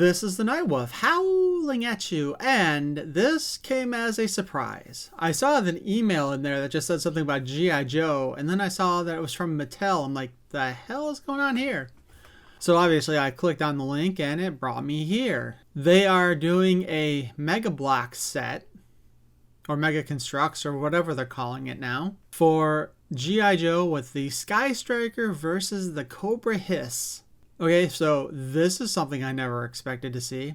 This is the Nightwolf howling at you, and this came as a surprise. I saw an email in there that just said something about G.I. Joe, and then I saw that it was from Mattel. I'm like, the hell is going on here? So obviously I clicked on the link and it brought me here. They are doing a Mega Block set, or Mega Constructs, or whatever they're calling it now, for G.I. Joe with the Skystriker versus the COBRA H.I.S.S. Okay, so this is something I never expected to see.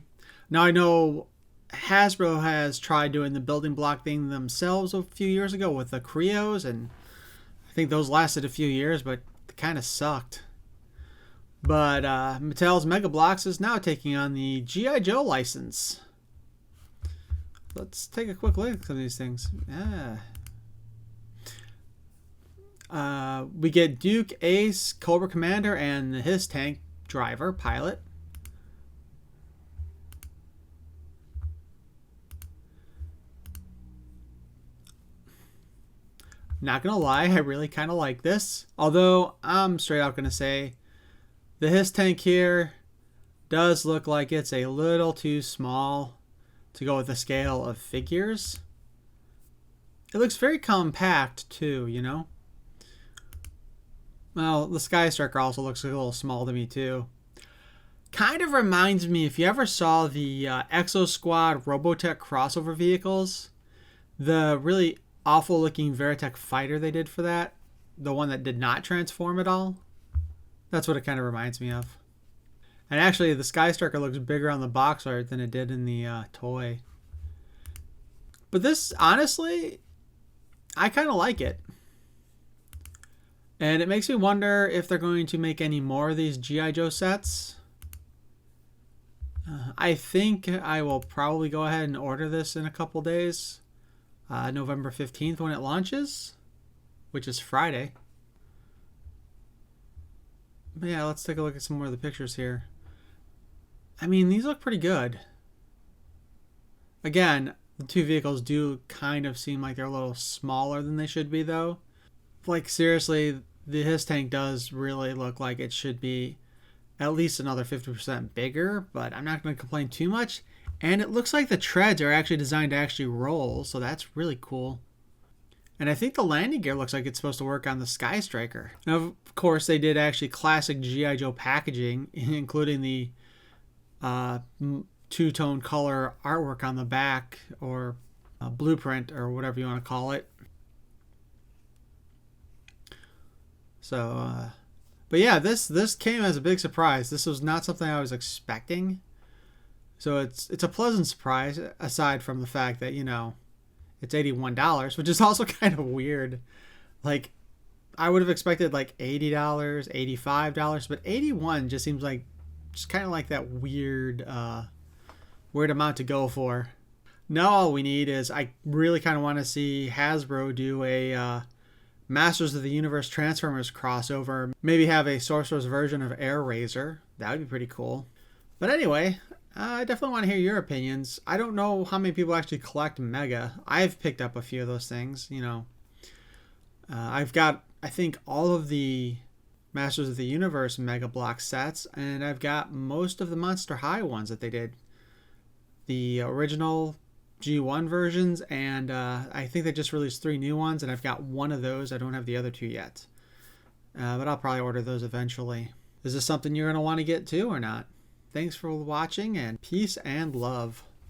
Now I know Hasbro has tried doing the building block thing themselves a few years ago with the Creos, and I think those lasted a few years, but they kind of sucked. But Mattel's Mega Bloks is now taking on the G.I. Joe license. Let's take a quick look at some of these things. Yeah. We get Duke, Ace, Cobra Commander, and his tank driver, pilot. Not gonna lie, I really kind of like this. Although, I'm straight out gonna say, the H.I.S.S tank here does look like it's a little too small to go with the scale of figures. It looks very compact too, you know? Well, the Skystriker also looks a little small to me too. Kind of reminds me, if you ever saw the Exo Squad Robotech crossover vehicles, the really awful looking Veritech fighter they did for that, the one that did not transform at all, that's what it kind of reminds me of. And actually, the Skystriker looks bigger on the box art than it did in the toy. But this, honestly, I kind of like it. And it makes me wonder if they're going to make any more of these G.I. Joe sets. I think I will probably go ahead and order this in a couple days. November 15th when it launches, which is Friday. But yeah, let's take a look at some more of the pictures here. I mean, these look pretty good. Again, the two vehicles do kind of seem like they're a little smaller than they should be, though. Like, seriously, the H.I.S.S tank does really look like it should be at least another 50% bigger, but I'm not going to complain too much. And it looks like the treads are actually designed to actually roll, so that's really cool. And I think the landing gear looks like it's supposed to work on the Skystriker. Now, of course, they did actually classic G.I. Joe packaging, including the two-tone color artwork on the back, or blueprint, or whatever you want to call it. So, but yeah, this came as a big surprise. This was not something I was expecting. So it's a pleasant surprise, aside from the fact that, you know, it's $81, which is also kind of weird. Like, I would have expected like $80, $85, but $81 just seems like just kind of like that weird amount to go for. Now all we need is, I really kind of want to see Hasbro do a Masters of the Universe Transformers crossover. Maybe have a Sorcerer's version of Air Razor. That would be pretty cool. But anyway, I definitely want to hear your opinions. I don't know how many people actually collect Mega. I've picked up a few of those things, you know. I've got, I think, all of the Masters of the Universe Mega Block sets, and I've got most of the Monster High ones that they did. The original G1 versions, and I think they just released 3 new ones, and I've got one of those. I don't have the other 2 yet. But I'll probably order those eventually. Is this something you're going to want to get too or not? Thanks for watching, and peace and love.